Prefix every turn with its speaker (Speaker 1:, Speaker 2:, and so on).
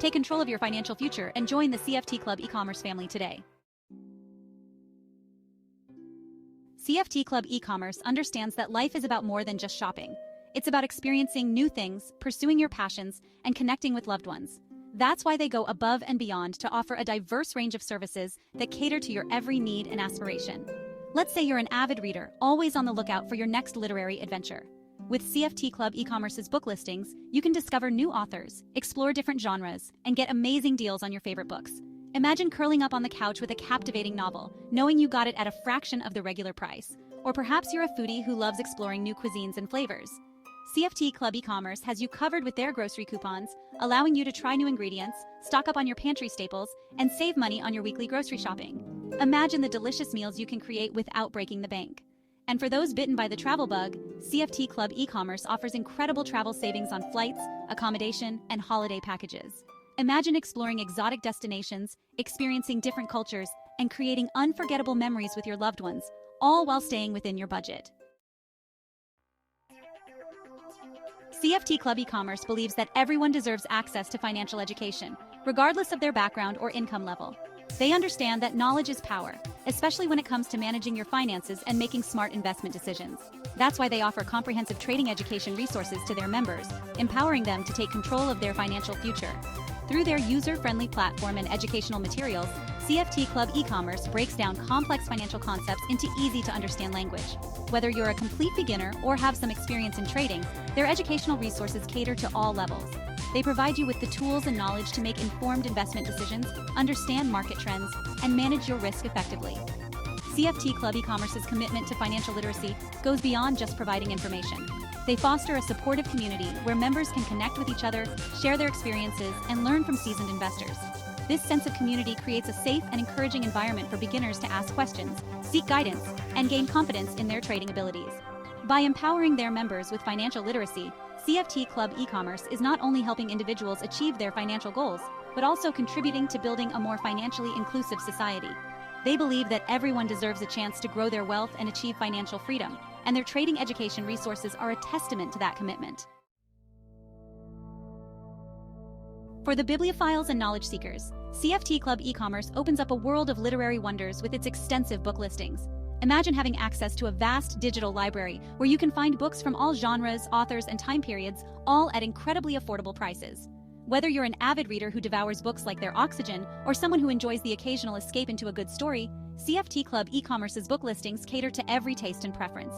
Speaker 1: Take control of your financial future and join the CFT Club e-commerce family today. CFT Club e-commerce understands that life is about more than just shopping. It's about experiencing new things, pursuing your passions, and connecting with loved ones. That's why they go above and beyond to offer a diverse range of services that cater to your every need and aspiration. Let's say you're an avid reader, always on the lookout for your next literary adventure. With CFT Club e-commerce's book listings, you can discover new authors, explore different genres, and get amazing deals on your favorite books. Imagine curling up on the couch with a captivating novel, knowing you got it at a fraction of the regular price. Or perhaps you're a foodie who loves exploring new cuisines and flavors. CFT Club e-commerce has you covered with their grocery coupons, allowing you to try new ingredients, stock up on your pantry staples, and save money on your weekly grocery shopping. Imagine the delicious meals you can create without breaking the bank. And for those bitten by the travel bug, CFT Club e-commerce offers incredible travel savings on flights, accommodation, and holiday packages. Imagine exploring exotic destinations, experiencing different cultures, and creating unforgettable memories with your loved ones, all while staying within your budget. CFT Club e-commerce believes that everyone deserves access to financial education, regardless of their background or income level. They understand that knowledge is power, especially when it comes to managing your finances and making smart investment decisions. That's why they offer comprehensive trading education resources to their members, empowering them to take control of their financial future. Through their user-friendly platform and educational materials, CFT Club e-commerce breaks down complex financial concepts into easy-to-understand language. Whether you're a complete beginner or have some experience in trading, their educational resources cater to all levels. They provide you with the tools and knowledge to make informed investment decisions, understand market trends, and manage your risk effectively. CFT Club e-commerce's commitment to financial literacy goes beyond just providing information. They foster a supportive community where members can connect with each other, share their experiences, and learn from seasoned investors. This sense of community creates a safe and encouraging environment for beginners to ask questions, seek guidance, and gain confidence in their trading abilities. By empowering their members with financial literacy, CFT Club e-commerce is not only helping individuals achieve their financial goals, but also contributing to building a more financially inclusive society. They believe that everyone deserves a chance to grow their wealth and achieve financial freedom, and their trading education resources are a testament to that commitment. For the bibliophiles and knowledge seekers, CFT Club e-commerce opens up a world of literary wonders with its extensive book listings. Imagine having access to a vast digital library where you can find books from all genres, authors, and time periods, all at incredibly affordable prices. Whether you're an avid reader who devours books like they're oxygen, or someone who enjoys the occasional escape into a good story, CFT Club e-commerce's book listings cater to every taste and preference.